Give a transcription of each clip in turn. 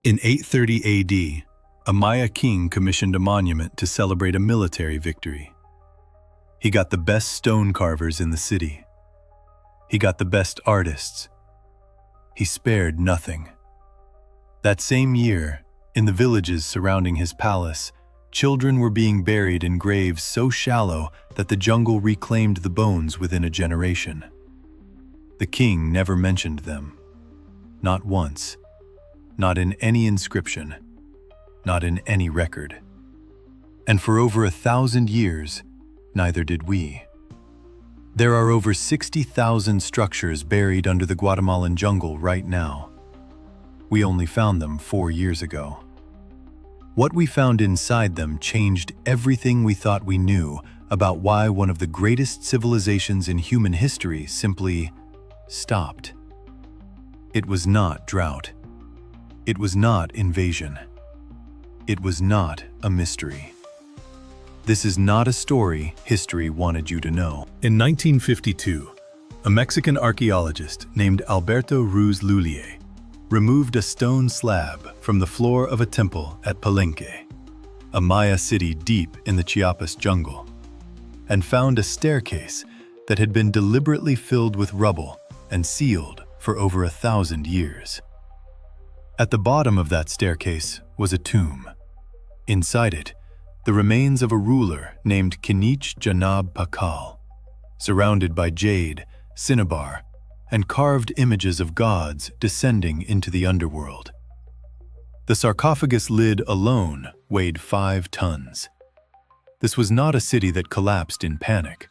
In 830 AD, a Maya king commissioned a monument to celebrate a military victory. He got the best stone carvers in the city. He got the best artists. He spared nothing. That same year, in the villages surrounding his palace, children were being buried in graves so shallow that the jungle reclaimed the bones within a generation. The king never mentioned them. Not once. Not in any inscription. Not in any record. And for over 1,000 years, neither did we. There are over 60,000 structures buried under the Guatemalan jungle right now. We only found them 4 years ago. What we found inside them changed everything we thought we knew about why one of the greatest civilizations in human history simply stopped. It was not drought. It was not invasion. It was not a mystery. This is not a story history wanted you to know. In 1952, a Mexican archaeologist named Alberto Ruiz Lullier removed a stone slab from the floor of a temple at Palenque, a Maya city deep in the Chiapas jungle, and found a staircase that had been deliberately filled with rubble and sealed for over 1,000 years. At the bottom of that staircase was a tomb. Inside it, the remains of a ruler named Kinich Janab Pakal, surrounded by jade, cinnabar, and carved images of gods descending into the underworld. The sarcophagus lid alone weighed 5 tons. This was not a city that collapsed in panic.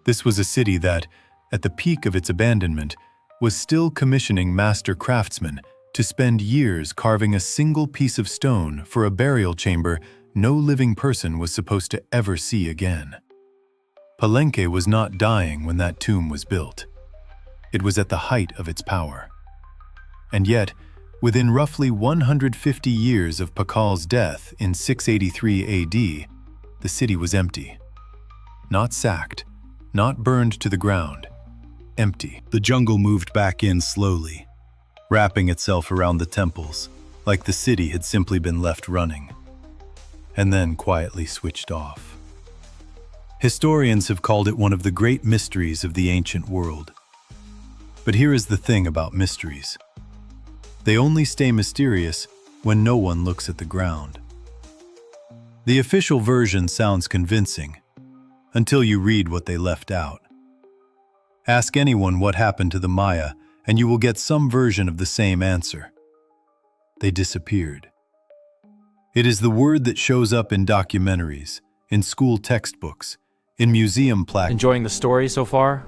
This was a city that, at the peak of its abandonment, was still commissioning master craftsmen to spend years carving a single piece of stone for a burial chamber no living person was supposed to ever see again. Palenque was not dying when that tomb was built. It was at the height of its power. And yet, within roughly 150 years of Pakal's death in 683 AD, the city was empty. Not sacked, not burned to the ground, empty. The jungle moved back in slowly, wrapping itself around the temples, like the city had simply been left running, and then quietly switched off. Historians have called it one of the great mysteries of the ancient world. But here is the thing about mysteries. They only stay mysterious when no one looks at the ground. The official version sounds convincing, until you read what they left out. Ask anyone what happened to the Maya, and you will get some version of the same answer. They disappeared. It is the word that shows up in documentaries, in school textbooks, in museum plaques. Enjoying the story so far?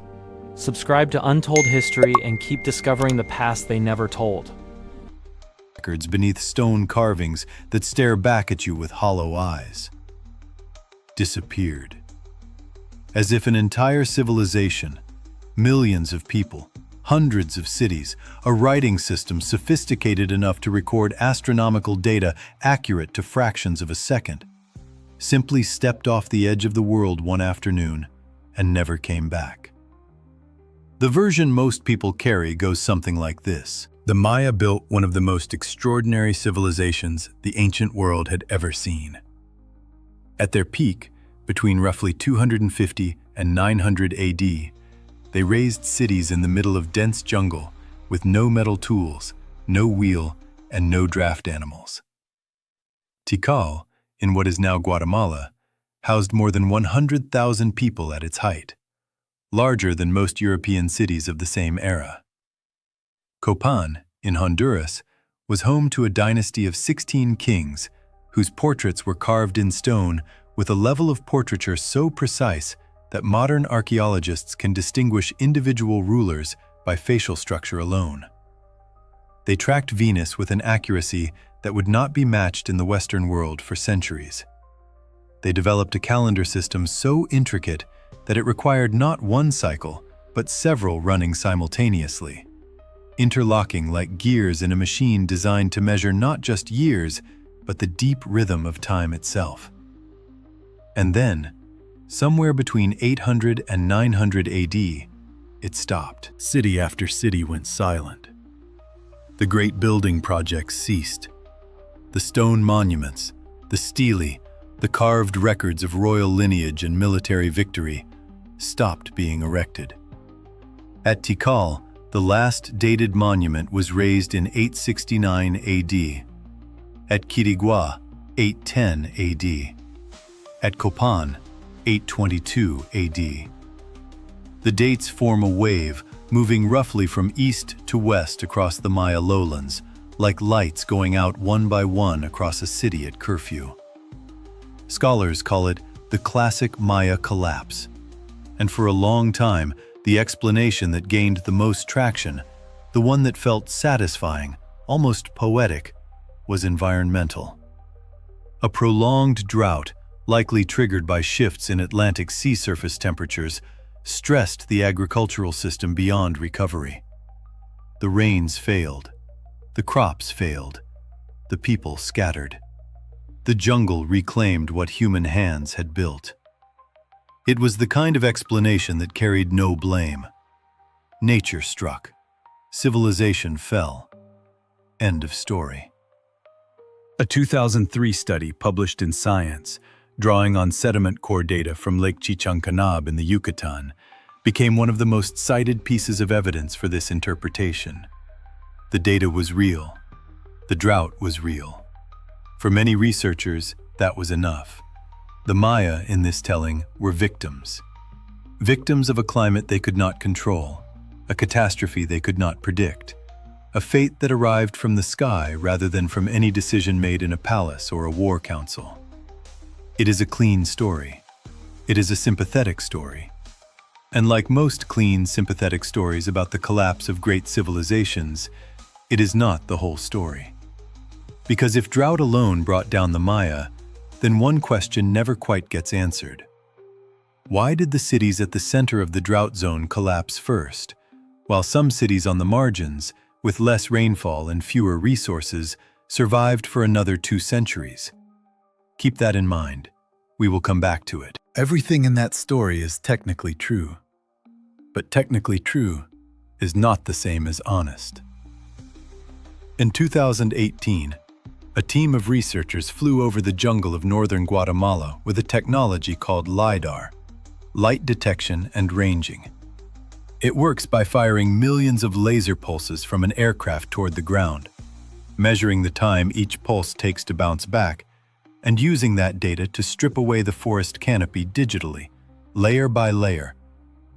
Subscribe to Untold History and keep discovering the past they never told. Records beneath stone carvings that stare back at you with hollow eyes. Disappeared. As if an entire civilization, millions of people, hundreds of cities, a writing system sophisticated enough to record astronomical data accurate to fractions of a second, simply stepped off the edge of the world one afternoon and never came back. The version most people carry goes something like this. The Maya built one of the most extraordinary civilizations the ancient world had ever seen. At their peak, between roughly 250 and 900 AD, they raised cities in the middle of dense jungle with no metal tools, no wheel, and no draft animals. Tikal, in what is now Guatemala, housed more than 100,000 people at its height, larger than most European cities of the same era. Copan, in Honduras, was home to a dynasty of 16 kings whose portraits were carved in stone with a level of portraiture so precise that modern archaeologists can distinguish individual rulers by facial structure alone. They tracked Venus with an accuracy that would not be matched in the Western world for centuries. They developed a calendar system so intricate that it required not one cycle, but several running simultaneously, interlocking like gears in a machine designed to measure not just years, but the deep rhythm of time itself. And then, somewhere between 800 and 900 AD, it stopped. City after city went silent. The great building projects ceased. the stone monuments, the stelae, the carved records of royal lineage and military victory, stopped being erected. At Tikal, the last dated monument was raised in 869 AD. At Quirigua, 810 AD. At Copan, 822 AD. The dates form a wave, moving roughly from east to west across the Maya lowlands, like lights going out one by one across a city at curfew. Scholars call it the classic Maya collapse. And for a long time, the explanation that gained the most traction, the one that felt satisfying, almost poetic, was environmental. A prolonged drought, likely triggered by shifts in Atlantic sea surface temperatures, stressed the agricultural system beyond recovery. The rains failed. The crops failed. The people scattered. The jungle reclaimed what human hands had built. It was the kind of explanation that carried no blame. Nature struck. Civilization fell. End of story. A 2003 study published in Science, drawing on sediment core data from Lake Chichancanab in the Yucatan, became one of the most cited pieces of evidence for this interpretation. The data was real. The drought was real. For many researchers, that was enough. The Maya, in this telling, were victims. Victims of a climate they could not control, a catastrophe they could not predict, a fate that arrived from the sky rather than from any decision made in a palace or a war council. It is a clean story. It is a sympathetic story. And like most clean, sympathetic stories about the collapse of great civilizations, it is not the whole story. Because if drought alone brought down the Maya, then one question never quite gets answered. Why did the cities at the center of the drought zone collapse first, while some cities on the margins, with less rainfall and fewer resources, survived for another 2 centuries? Keep that in mind. We will come back to it. Everything in that story is technically true. But technically true is not the same as honest. In 2018, a team of researchers flew over the jungle of northern Guatemala with a technology called LiDAR, light detection and ranging. It works by firing millions of laser pulses from an aircraft toward the ground, measuring the time each pulse takes to bounce back, and using that data to strip away the forest canopy digitally, layer by layer,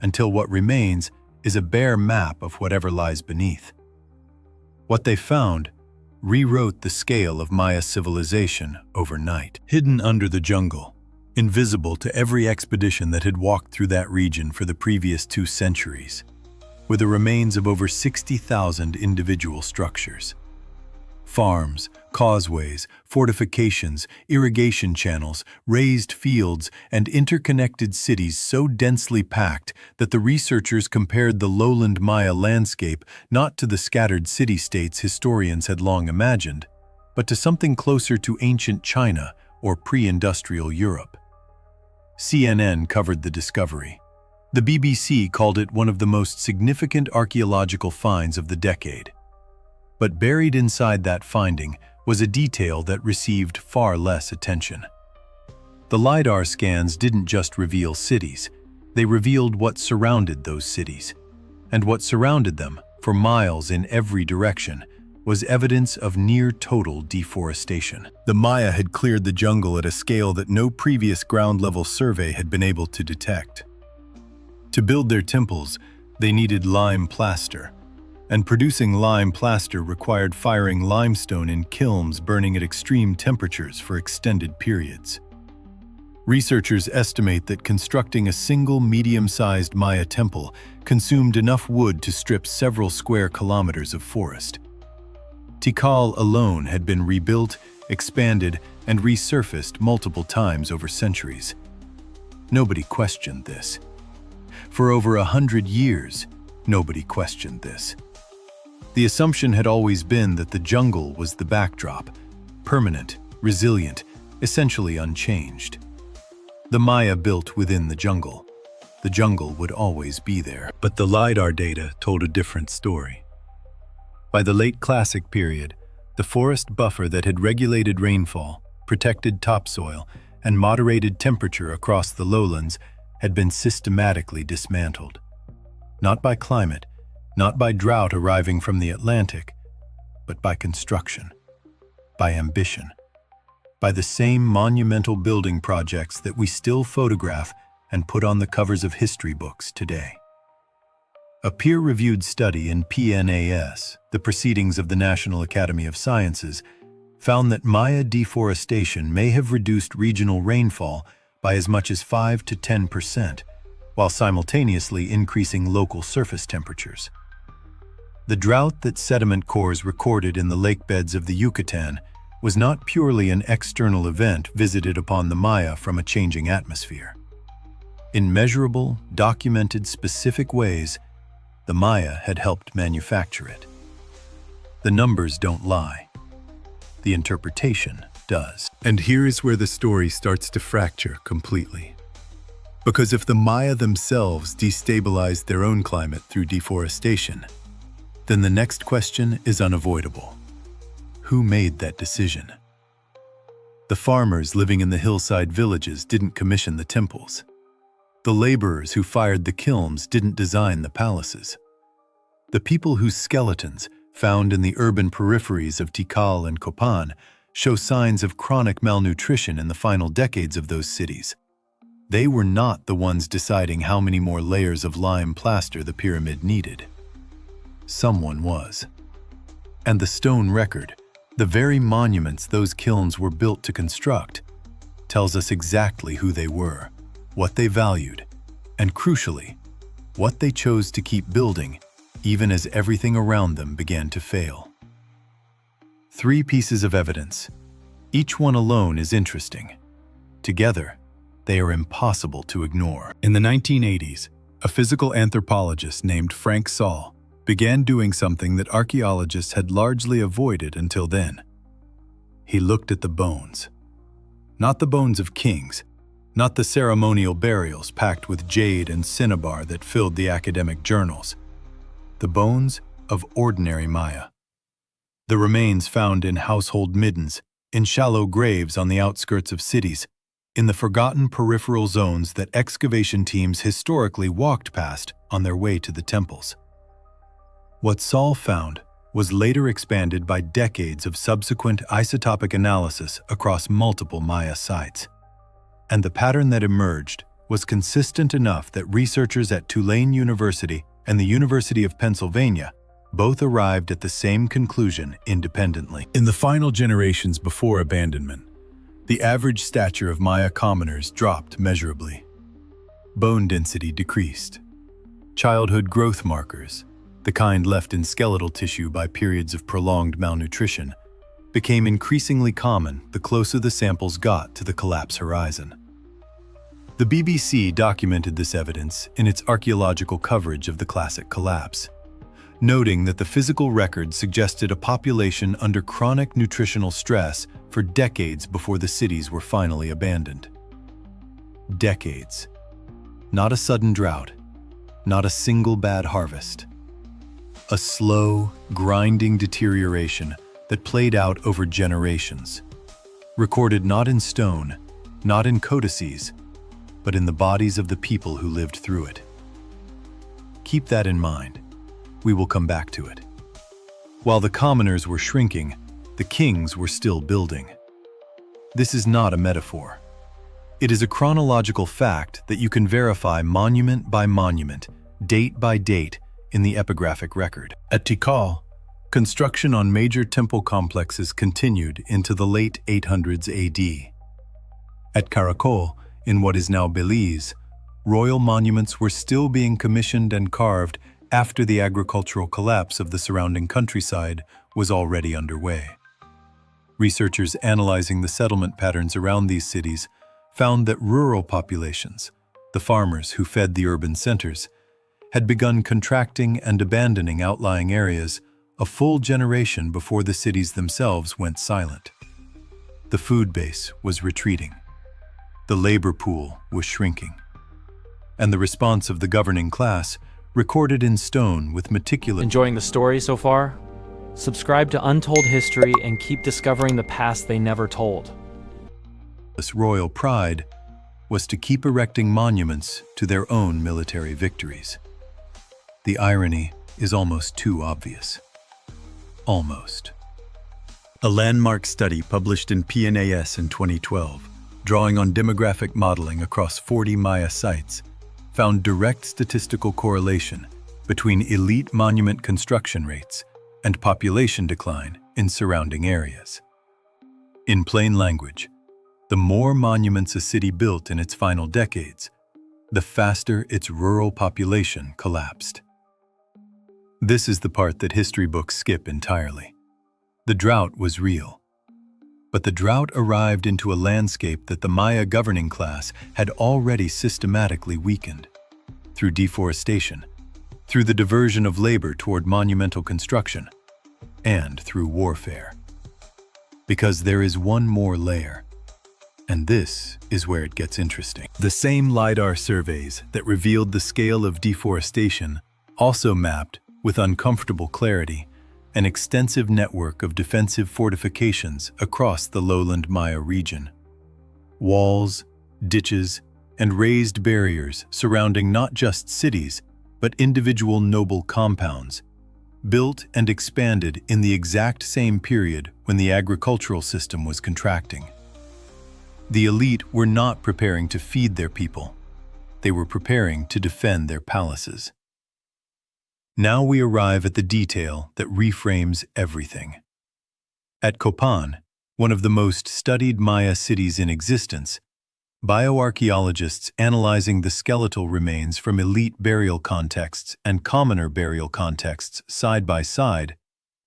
until what remains is a bare map of whatever lies beneath. What they found rewrote the scale of Maya civilization overnight. Hidden under the jungle, invisible to every expedition that had walked through that region for the previous 2 centuries, were the remains of over 60,000 individual structures. Farms, causeways, fortifications, irrigation channels, raised fields, and interconnected cities so densely packed that the researchers compared the lowland Maya landscape not to the scattered city-states historians had long imagined, but to something closer to ancient China or pre-industrial Europe. CNN covered the discovery. The BBC called it one of the most significant archaeological finds of the decade. But buried inside that finding was a detail that received far less attention. The LiDAR scans didn't just reveal cities, they revealed what surrounded those cities. And what surrounded them, for miles in every direction, was evidence of near-total deforestation. The Maya had cleared the jungle at a scale that no previous ground-level survey had been able to detect. To build their temples, they needed lime plaster, and producing lime plaster required firing limestone in kilns burning at extreme temperatures for extended periods. Researchers estimate that constructing a single medium-sized Maya temple consumed enough wood to strip several square kilometers of forest. Tikal alone had been rebuilt, expanded, and resurfaced multiple times over centuries. Nobody questioned this. For over 100 years, nobody questioned this. The assumption had always been that the jungle was the backdrop, permanent, resilient, essentially unchanged. The Maya built within the jungle. The jungle would always be there. But the LiDAR data told a different story. By the late Classic period, The forest buffer that had regulated rainfall, protected topsoil, and moderated temperature across the lowlands had been systematically dismantled. Not by climate, not by drought arriving from the Atlantic, but by construction, by ambition, by the same monumental building projects that we still photograph and put on the covers of history books today. A peer-reviewed study in PNAS, the Proceedings of the National Academy of Sciences, found that Maya deforestation may have reduced regional rainfall by as much as 5 to 10%, while simultaneously increasing local surface temperatures. The drought that sediment cores recorded in the lake beds of the Yucatan was not purely an external event visited upon the Maya from a changing atmosphere. In measurable, documented, specific ways, the Maya had helped manufacture it. The numbers don't lie. The interpretation does. And here is where the story starts to fracture completely. Because if the Maya themselves destabilized their own climate through deforestation, then the next question is unavoidable. Who made that decision? The farmers living in the hillside villages didn't commission the temples. The laborers who fired the kilns didn't design the palaces. The people whose skeletons, found in the urban peripheries of Tikal and Copan, show signs of chronic malnutrition in the final decades of those cities. They were not the ones deciding how many more layers of lime plaster the pyramid needed. Someone was. And the stone record, the very monuments those kilns were built to construct, tells us exactly who they were, what they valued, and crucially, what they chose to keep building even as everything around them began to fail. 3 pieces of evidence. Each one alone is interesting. Together, they are impossible to ignore. In the 1980s, a physical anthropologist named Frank Saul began doing something that archaeologists had largely avoided until then. He looked at the bones. Not the bones of kings, not the ceremonial burials packed with jade and cinnabar that filled the academic journals. The bones of ordinary Maya. The remains found in household middens, in shallow graves on the outskirts of cities, in the forgotten peripheral zones that excavation teams historically walked past on their way to the temples. What Saul found was later expanded by decades of subsequent isotopic analysis across multiple Maya sites. And the pattern that emerged was consistent enough that researchers at Tulane University and the University of Pennsylvania both arrived at the same conclusion independently. In the final generations before abandonment, the average stature of Maya commoners dropped measurably. Bone density decreased. Childhood growth markers, the kind left in skeletal tissue by periods of prolonged malnutrition, became increasingly common the closer the samples got to the collapse horizon. The BBC documented this evidence in its archaeological coverage of the classic collapse, noting that the physical record suggested a population under chronic nutritional stress for decades before the cities were finally abandoned. Decades. Not a sudden drought, not a single bad harvest. A slow, grinding deterioration that played out over generations, recorded not in stone, not in codices, but in the bodies of the people who lived through it. Keep that in mind. We will come back to it. While the commoners were shrinking, the kings were still building. This is not a metaphor. It is a chronological fact that you can verify monument by monument, date by date, in the epigraphic record. At Tikal, construction on major temple complexes continued into the late 800s AD. At Caracol, in what is now Belize, royal monuments were still being commissioned and carved after the agricultural collapse of the surrounding countryside was already underway. Researchers analyzing the settlement patterns around these cities found that rural populations, the farmers who fed the urban centers, had begun contracting and abandoning outlying areas a full generation before the cities themselves went silent. The food base was retreating. The labor pool was shrinking. And the response of the governing class, recorded in stone with meticulous... Enjoying the story so far? Subscribe to Untold History and keep discovering the past they never told. This royal pride was to keep erecting monuments to their own military victories. The irony is almost too obvious. Almost. A landmark study published in PNAS in 2012, drawing on demographic modeling across 40 Maya sites, found direct statistical correlation between elite monument construction rates and population decline in surrounding areas. In plain language, the more monuments a city built in its final decades, the faster its rural population collapsed. This is the part that history books skip entirely. The drought was real. But the drought arrived into a landscape that the Maya governing class had already systematically weakened, through deforestation, through the diversion of labor toward monumental construction, and through warfare. Because there is one more layer, and this is where it gets interesting. The same LiDAR surveys that revealed the scale of deforestation also mapped, with uncomfortable clarity, an extensive network of defensive fortifications across the lowland Maya region. Walls, ditches, and raised barriers surrounding not just cities, but individual noble compounds, built and expanded in the exact same period when the agricultural system was contracting. The elite were not preparing to feed their people. They were preparing to defend their palaces. Now we arrive at the detail that reframes everything. At Copan, one of the most studied Maya cities in existence, bioarchaeologists analyzing the skeletal remains from elite burial contexts and commoner burial contexts side by side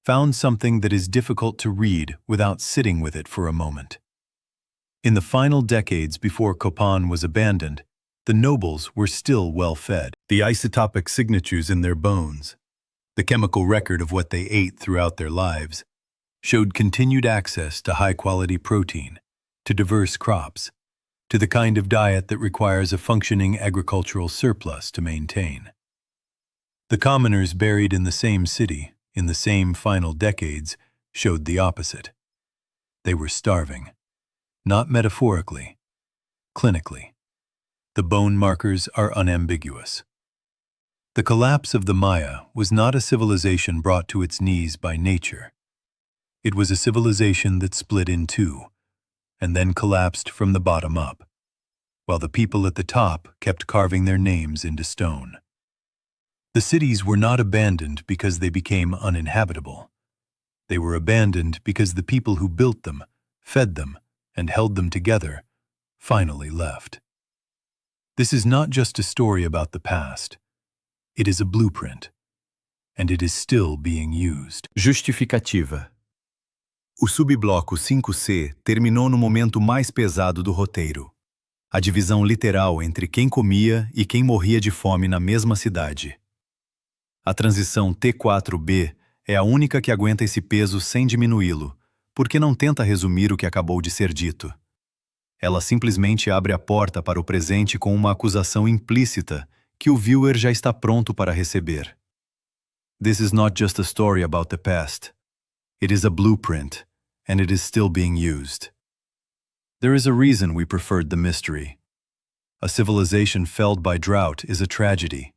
found something that is difficult to read without sitting with it for a moment. In the final decades before Copan was abandoned, the nobles were still well-fed. The isotopic signatures in their bones, the chemical record of what they ate throughout their lives, showed continued access to high-quality protein, to diverse crops, to the kind of diet that requires a functioning agricultural surplus to maintain. The commoners buried in the same city, in the same final decades, showed the opposite. They were starving, not metaphorically, clinically. The bone markers are unambiguous. The collapse of the Maya was not a civilization brought to its knees by nature. It was a civilization that split in two, and then collapsed from the bottom up, while the people at the top kept carving their names into stone. The cities were not abandoned because they became uninhabitable. They were abandoned because the people who built them, fed them, and held them together finally left. This is not just a story about the past. It is a blueprint, and it is still being used. Justificativa. O subbloco 5C terminou no momento mais pesado do roteiro. A divisão literal entre quem comia e quem morria de fome na mesma cidade. A transição T4B é a única que aguenta esse peso sem diminuí-lo, porque não tenta resumir o que acabou de ser dito. Ela simplesmente abre a porta para o presente com uma acusação implícita que o viewer já está pronto para receber. This is not just a story about the past. It is a blueprint, and it is still being used. There is a reason we preferred the mystery. A civilization felled by drought is a tragedy.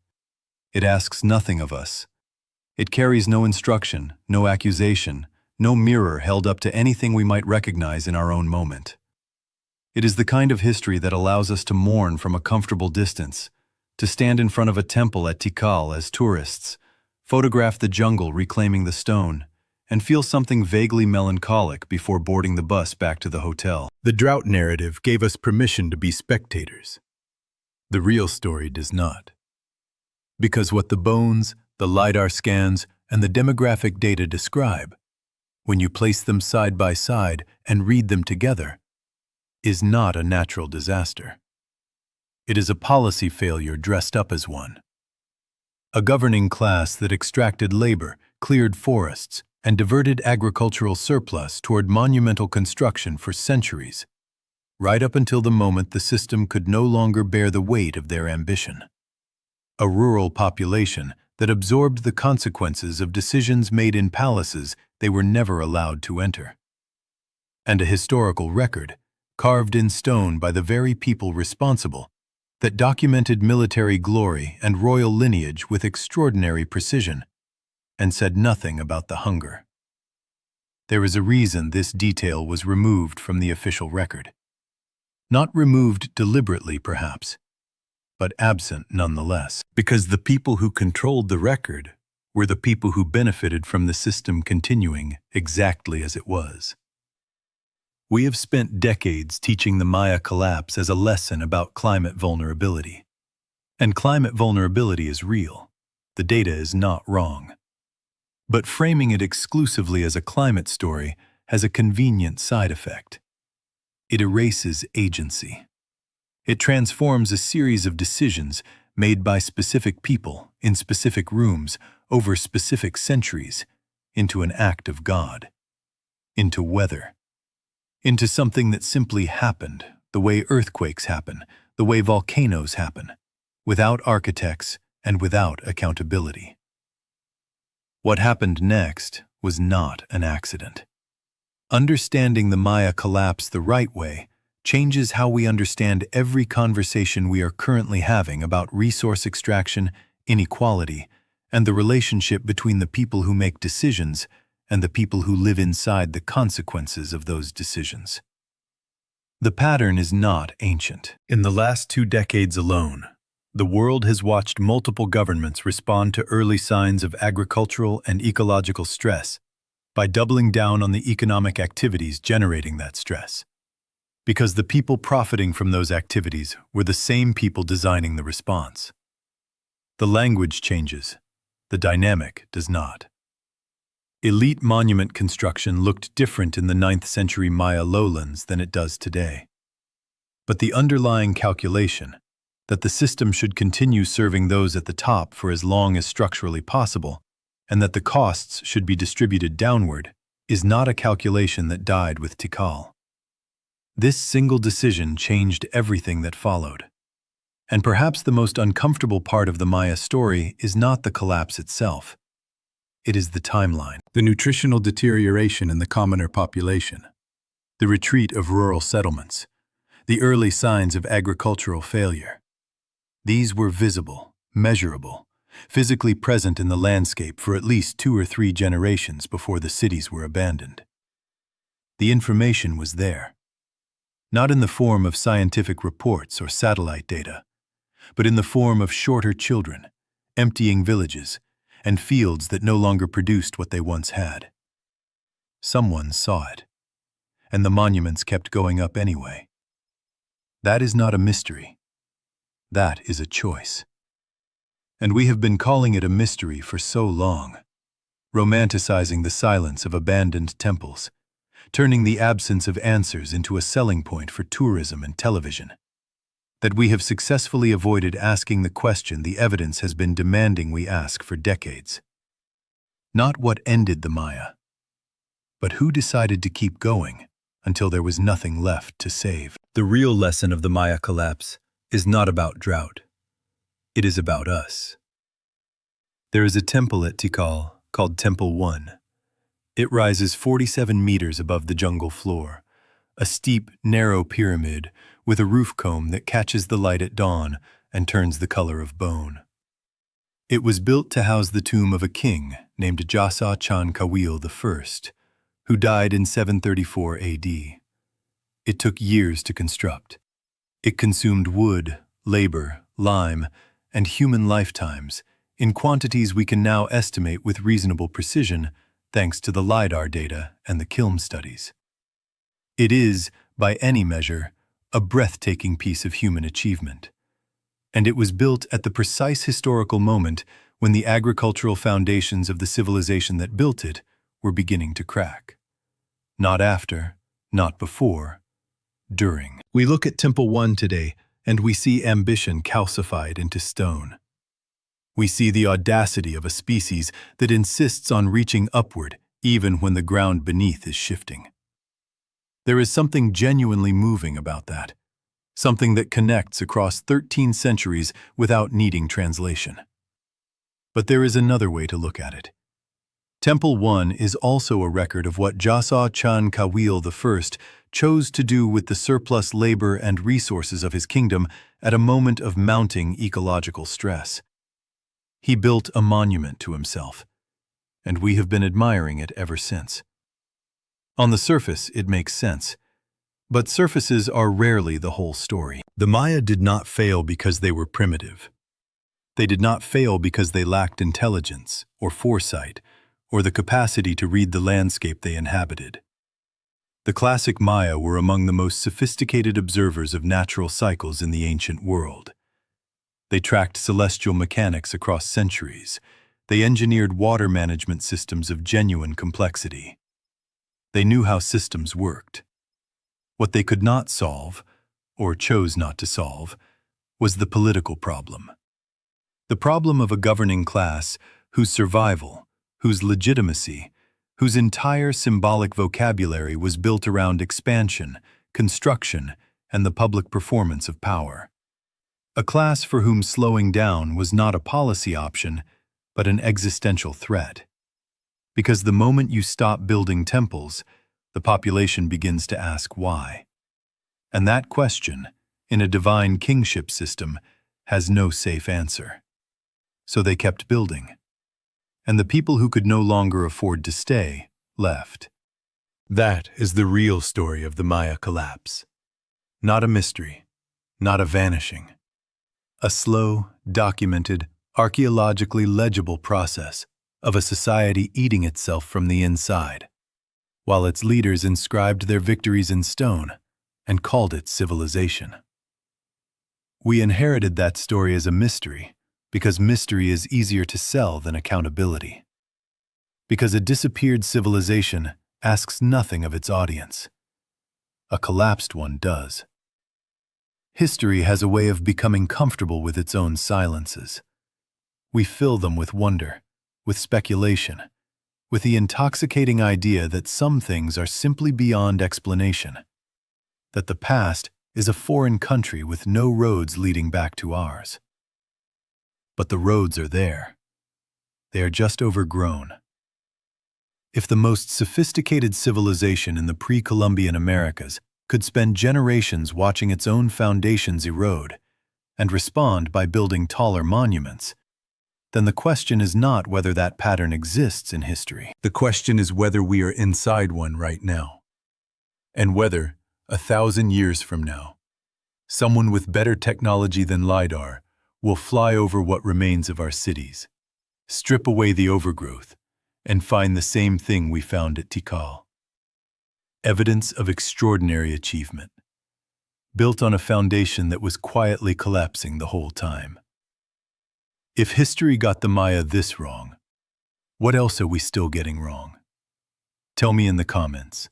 It asks nothing of us. It carries no instruction, no accusation, no mirror held up to anything we might recognize in our own moment. It is the kind of history that allows us to mourn from a comfortable distance, to stand in front of a temple at Tikal as tourists, photograph the jungle reclaiming the stone, and feel something vaguely melancholic before boarding the bus back to the hotel. The drought narrative gave us permission to be spectators. The real story does not. Because what the bones, the LiDAR scans, and the demographic data describe, when you place them side by side and read them together, is not a natural disaster. It is a policy failure dressed up as one. A governing class that extracted labor, cleared forests, and diverted agricultural surplus toward monumental construction for centuries, right up until the moment the system could no longer bear the weight of their ambition. A rural population that absorbed the consequences of decisions made in palaces they were never allowed to enter. And a historical record, carved in stone by the very people responsible, that documented military glory and royal lineage with extraordinary precision, and said nothing about the hunger. There is a reason this detail was removed from the official record. Not removed deliberately, perhaps, but absent nonetheless, because the people who controlled the record were the people who benefited from the system continuing exactly as it was. We have spent decades teaching the Maya collapse as a lesson about climate vulnerability. And climate vulnerability is real. The data is not wrong. But framing it exclusively as a climate story has a convenient side effect. It erases agency. It transforms a series of decisions made by specific people in specific rooms over specific centuries into an act of God, into weather, into something that simply happened, the way earthquakes happen, the way volcanoes happen, without architects and without accountability. What happened next was not an accident. Understanding the Maya collapse the right way changes how we understand every conversation we are currently having about resource extraction, inequality, and the relationship between the people who make decisions and the people who live inside the consequences of those decisions. The pattern is not ancient. In the last 2 decades alone, the world has watched multiple governments respond to early signs of agricultural and ecological stress by doubling down on the economic activities generating that stress. Because the people profiting from those activities were the same people designing the response. The language changes, the dynamic does not. Elite monument construction looked different in the 9th century Maya lowlands than it does today. But the underlying calculation, that the system should continue serving those at the top for as long as structurally possible, and that the costs should be distributed downward, is not a calculation that died with Tikal. This single decision changed everything that followed. And perhaps the most uncomfortable part of the Maya story is not the collapse itself. It is the timeline. The nutritional deterioration in the commoner population, the retreat of rural settlements, the early signs of agricultural failure. These were visible, measurable, physically present in the landscape for at least 2 or 3 generations before the cities were abandoned. The information was there, not in the form of scientific reports or satellite data, but in the form of shorter children, emptying villages, and fields that no longer produced what they once had. Someone saw it, and the monuments kept going up anyway. That is not a mystery. That is a choice. And we have been calling it a mystery for so long, romanticizing the silence of abandoned temples, turning the absence of answers into a selling point for tourism and television, that we have successfully avoided asking the question the evidence has been demanding we ask for decades. Not what ended the Maya, but who decided to keep going until there was nothing left to save. The real lesson of the Maya collapse is not about drought. It is about us. There is a temple at Tikal called Temple 1. It rises 47 meters above the jungle floor, a steep, narrow pyramid with a roof comb that catches the light at dawn and turns the color of bone. It was built to house the tomb of a king named Jasa Chan Kawil I, who died in 734 AD. It took years to construct. It consumed wood, labor, lime, and human lifetimes in quantities we can now estimate with reasonable precision thanks to the LiDAR data and the kiln studies. It is, by any measure, a breathtaking piece of human achievement. And it was built at the precise historical moment when the agricultural foundations of the civilization that built it were beginning to crack. Not after, not before, during. We look at Temple 1 today, and we see ambition calcified into stone. We see the audacity of a species that insists on reaching upward even when the ground beneath is shifting. There is something genuinely moving about that, something that connects across 13 centuries without needing translation. But there is another way to look at it. Temple 1 is also a record of what Jasa Chan Kawil I chose to do with the surplus labor and resources of his kingdom at a moment of mounting ecological stress. He built a monument to himself, and we have been admiring it ever since. On the surface, it makes sense, but surfaces are rarely the whole story. The Maya did not fail because they were primitive. They did not fail because they lacked intelligence or foresight or the capacity to read the landscape they inhabited. The classic Maya were among the most sophisticated observers of natural cycles in the ancient world. They tracked celestial mechanics across centuries. They engineered water management systems of genuine complexity. They knew how systems worked. What they could not solve, or chose not to solve, was the political problem. The problem of a governing class whose survival, whose legitimacy, whose entire symbolic vocabulary was built around expansion, construction, and the public performance of power. A class for whom slowing down was not a policy option, but an existential threat. Because the moment you stop building temples, the population begins to ask why. And that question, in a divine kingship system, has no safe answer. So they kept building. And the people who could no longer afford to stay left. That is the real story of the Maya collapse. Not a mystery, not a vanishing. A slow, documented, archaeologically legible process of a society eating itself from the inside, while its leaders inscribed their victories in stone and called it civilization. We inherited that story as a mystery because mystery is easier to sell than accountability. Because a disappeared civilization asks nothing of its audience. A collapsed one does. History has a way of becoming comfortable with its own silences. We fill them with wonder, with speculation, with the intoxicating idea that some things are simply beyond explanation, that the past is a foreign country with no roads leading back to ours. But the roads are there. They are just overgrown. If the most sophisticated civilization in the pre-Columbian Americas could spend generations watching its own foundations erode and respond by building taller monuments, then the question is not whether that pattern exists in history. The question is whether we are inside one right now. And whether, 1,000 years from now, someone with better technology than LiDAR will fly over what remains of our cities, strip away the overgrowth, and find the same thing we found at Tikal. Evidence of extraordinary achievement, built on a foundation that was quietly collapsing the whole time. If history got the Maya this wrong, what else are we still getting wrong? Tell me in the comments.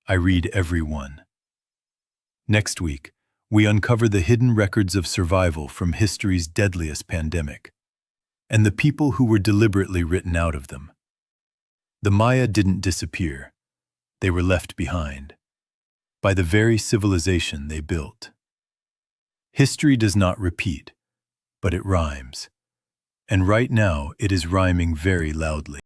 I read every one. Next week, we uncover the hidden records of survival from history's deadliest pandemic, and the people who were deliberately written out of them. The Maya didn't disappear. They were left behind by the very civilization they built. History does not repeat, but it rhymes. And right now, it is rhyming very loudly.